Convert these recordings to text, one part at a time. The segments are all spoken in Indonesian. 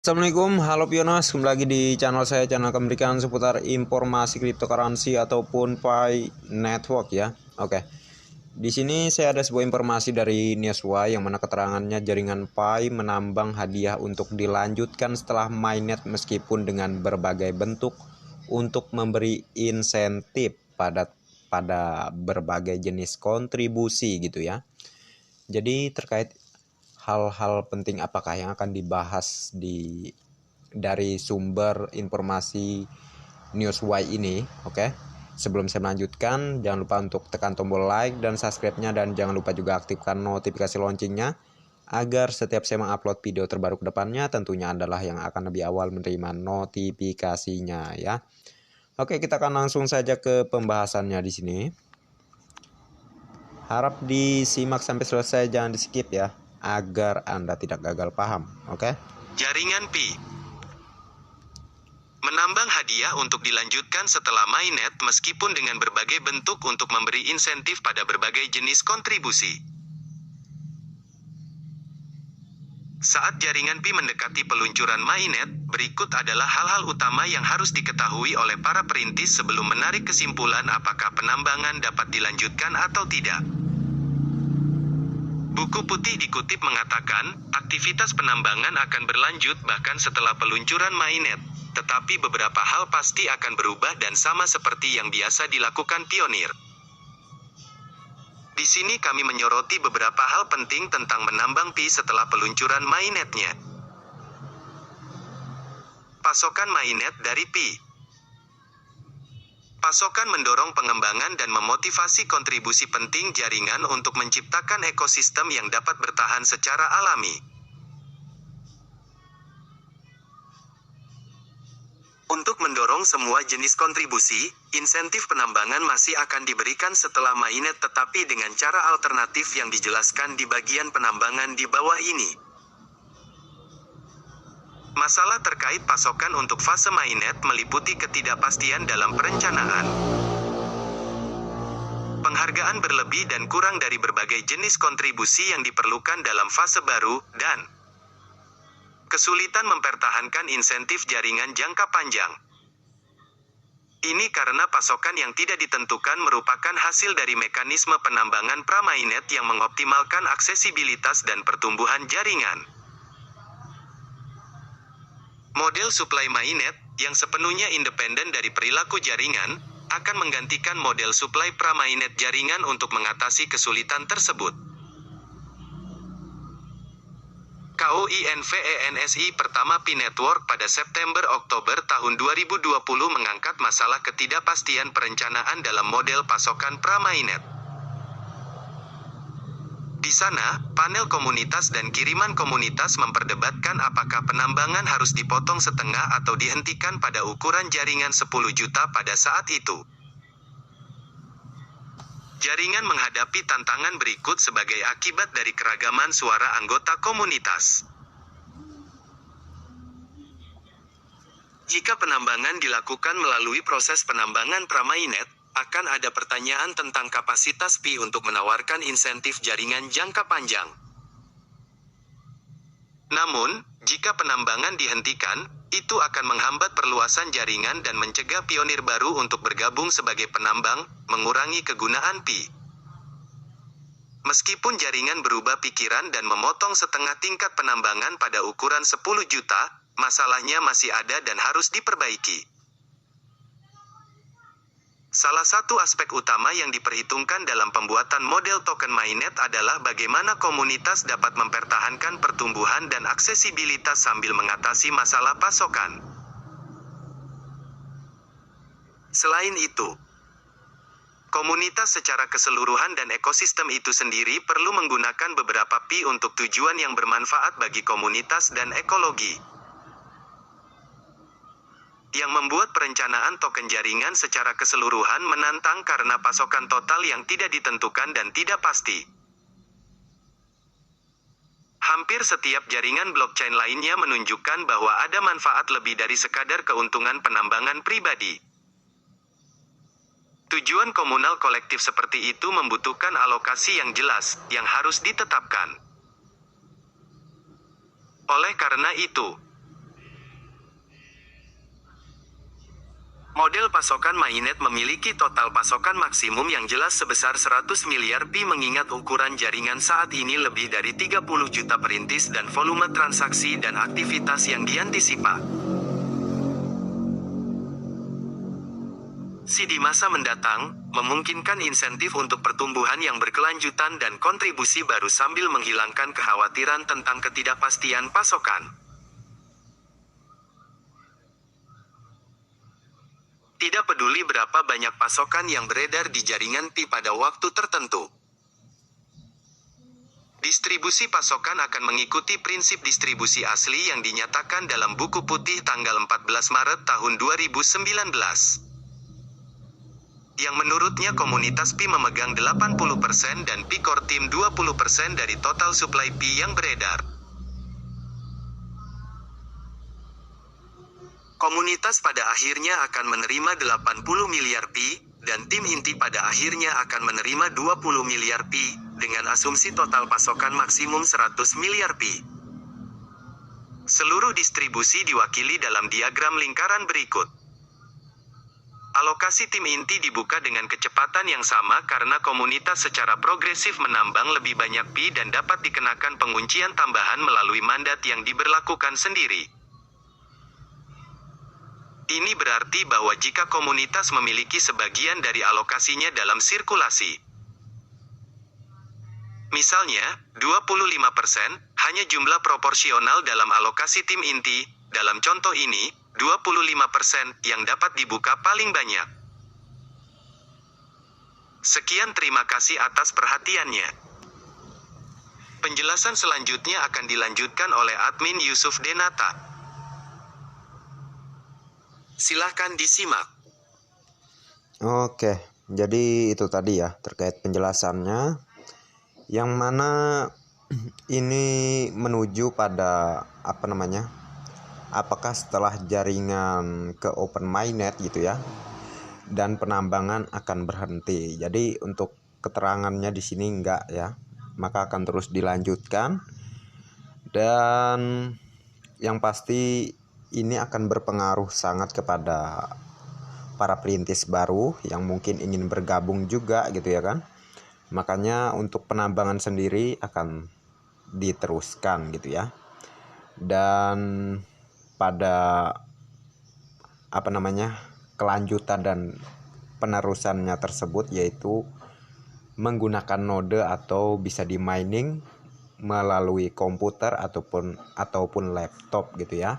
Assalamualaikum, halo Pionas, kembali lagi di channel saya, channel memberikan seputar informasi cryptocurrency ataupun Pi Network ya. Oke, di sini saya ada sebuah informasi dari Newswire yang mana keterangannya jaringan Pi menambang hadiah untuk dilanjutkan setelah mainnet meskipun dengan berbagai bentuk untuk memberi insentif pada berbagai jenis kontribusi gitu ya. Jadi terkait hal-hal penting apakah yang akan dibahas dari sumber informasi Newswire ini? Oke. Sebelum saya melanjutkan, jangan lupa untuk tekan tombol like dan subscribe-nya, dan jangan lupa juga aktifkan notifikasi loncengnya agar setiap saya mengupload video terbaru ke depannya tentunya adalah yang akan lebih awal menerima notifikasinya ya. Oke, kita akan langsung saja ke pembahasannya di sini. Harap disimak sampai selesai, jangan di skip ya, agar Anda tidak gagal paham. Oke? Jaringan Pi menambang hadiah untuk dilanjutkan setelah mainnet meskipun dengan berbagai bentuk untuk memberi insentif pada berbagai jenis kontribusi. Saat jaringan Pi mendekati peluncuran mainnet, berikut adalah hal-hal utama yang harus diketahui oleh para perintis sebelum menarik kesimpulan apakah penambangan dapat dilanjutkan atau tidak. Buku putih dikutip mengatakan, aktivitas penambangan akan berlanjut bahkan setelah peluncuran mainnet, tetapi beberapa hal pasti akan berubah dan sama seperti yang biasa dilakukan pionir. Di sini kami menyoroti beberapa hal penting tentang menambang Pi setelah peluncuran mainnetnya. Pasokan mainnet dari Pi. Pasokan mendorong pengembangan dan memotivasi kontribusi penting jaringan untuk menciptakan ekosistem yang dapat bertahan secara alami. Untuk mendorong semua jenis kontribusi, insentif penambangan masih akan diberikan setelah mainnet tetapi dengan cara alternatif yang dijelaskan di bagian penambangan di bawah ini. Masalah terkait pasokan untuk fase mainnet meliputi ketidakpastian dalam perencanaan, penghargaan berlebih dan kurang dari berbagai jenis kontribusi yang diperlukan dalam fase baru, dan kesulitan mempertahankan insentif jaringan jangka panjang. Ini karena pasokan yang tidak ditentukan merupakan hasil dari mekanisme penambangan pra-mainnet yang mengoptimalkan aksesibilitas dan pertumbuhan jaringan. Model suplai mainnet, yang sepenuhnya independen dari perilaku jaringan, akan menggantikan model suplai pra-mainnet jaringan untuk mengatasi kesulitan tersebut. KOINVENSI pertama Pi Network pada September-Oktober tahun 2020 mengangkat masalah ketidakpastian perencanaan dalam model pasokan pra-mainnet. Di sana, panel komunitas dan kiriman komunitas memperdebatkan apakah penambangan harus dipotong setengah atau dihentikan pada ukuran jaringan 10 juta pada saat itu. Jaringan menghadapi tantangan berikut sebagai akibat dari keragaman suara anggota komunitas. Jika penambangan dilakukan melalui proses penambangan pra-mainnet, akan ada pertanyaan tentang kapasitas Pi untuk menawarkan insentif jaringan jangka panjang. Namun, jika penambangan dihentikan, itu akan menghambat perluasan jaringan dan mencegah pionir baru untuk bergabung sebagai penambang, mengurangi kegunaan Pi. Meskipun jaringan berubah pikiran dan memotong setengah tingkat penambangan pada ukuran 10 juta, masalahnya masih ada dan harus diperbaiki. Salah satu aspek utama yang diperhitungkan dalam pembuatan model token mainnet adalah bagaimana komunitas dapat mempertahankan pertumbuhan dan aksesibilitas sambil mengatasi masalah pasokan. Selain itu, komunitas secara keseluruhan dan ekosistem itu sendiri perlu menggunakan beberapa Pi untuk tujuan yang bermanfaat bagi komunitas dan ekologi, yang membuat perencanaan token jaringan secara keseluruhan menantang karena pasokan total yang tidak ditentukan dan tidak pasti. Hampir setiap jaringan blockchain lainnya menunjukkan bahwa ada manfaat lebih dari sekadar keuntungan penambangan pribadi. Tujuan komunal kolektif seperti itu membutuhkan alokasi yang jelas, yang harus ditetapkan. Oleh karena itu, Model pasokan mainnet memiliki total pasokan maksimum yang jelas sebesar 100 miliar pi mengingat ukuran jaringan saat ini lebih dari 30 juta perintis dan volume transaksi dan aktivitas yang diantisipasi. Di masa mendatang, memungkinkan insentif untuk pertumbuhan yang berkelanjutan dan kontribusi baru sambil menghilangkan kekhawatiran tentang ketidakpastian pasokan. Tidak peduli berapa banyak pasokan yang beredar di jaringan Pi pada waktu tertentu. Distribusi pasokan akan mengikuti prinsip distribusi asli yang dinyatakan dalam buku putih tanggal 14 Maret tahun 2019. Yang menurutnya komunitas Pi memegang 80% dan Pi Core Team 20% dari total supply Pi yang beredar. Komunitas pada akhirnya akan menerima 80 miliar Pi, dan tim inti pada akhirnya akan menerima 20 miliar Pi, dengan asumsi total pasokan maksimum 100 miliar Pi. Seluruh distribusi diwakili dalam diagram lingkaran berikut. Alokasi tim inti dibuka dengan kecepatan yang sama karena komunitas secara progresif menambang lebih banyak Pi dan dapat dikenakan penguncian tambahan melalui mandat yang diberlakukan sendiri. Ini berarti bahwa jika komunitas memiliki sebagian dari alokasinya dalam sirkulasi, misalnya 25%, hanya jumlah proporsional dalam alokasi tim inti, dalam contoh ini, 25% yang dapat dibuka paling banyak. Sekian, terima kasih atas perhatiannya. Penjelasan selanjutnya akan dilanjutkan oleh admin Yusuf Denata. Silahkan disimak. Oke, jadi itu tadi ya terkait penjelasannya, yang mana ini menuju pada apakah setelah jaringan ke open mainnet gitu ya, dan penambangan akan berhenti. Jadi untuk keterangannya di sini enggak ya, maka akan terus dilanjutkan, dan yang pasti ini akan berpengaruh sangat kepada para perintis baru yang mungkin ingin bergabung juga gitu ya kan. Makanya untuk penambangan sendiri akan diteruskan gitu ya. Dan pada kelanjutan dan penerusannya tersebut yaitu menggunakan node atau bisa di mining melalui komputer ataupun laptop gitu ya.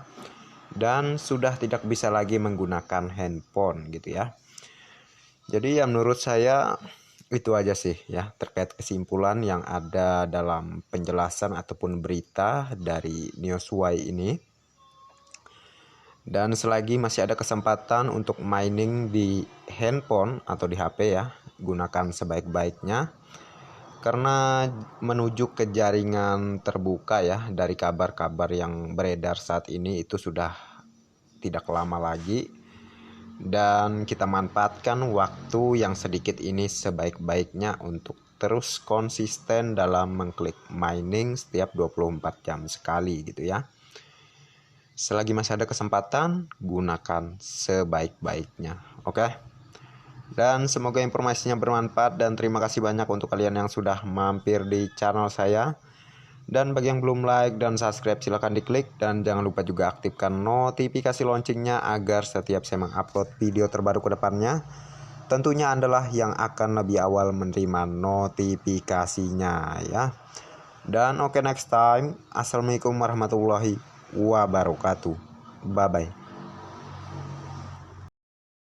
Dan sudah tidak bisa lagi menggunakan handphone gitu ya. Jadi ya menurut saya itu aja sih ya terkait kesimpulan yang ada dalam penjelasan ataupun berita dari Newswire ini. Dan selagi masih ada kesempatan untuk mining di handphone atau di HP ya, gunakan sebaik-baiknya. Karena menuju ke jaringan terbuka ya, dari kabar-kabar yang beredar saat ini itu sudah tidak lama lagi, dan kita manfaatkan waktu yang sedikit ini sebaik-baiknya untuk terus konsisten dalam mengklik mining setiap 24 jam sekali gitu ya. Selagi masih ada kesempatan, gunakan sebaik-baiknya. Oke? Dan semoga informasinya bermanfaat, dan terima kasih banyak untuk kalian yang sudah mampir di channel saya. Dan bagi yang belum like dan subscribe silahkan diklik, dan jangan lupa juga aktifkan notifikasi loncengnya agar setiap saya mengupload video terbaru ke depannya, tentunya Anda yang akan lebih awal menerima notifikasinya ya. Dan oke, next time. Assalamualaikum warahmatullahi wabarakatuh. Bye bye.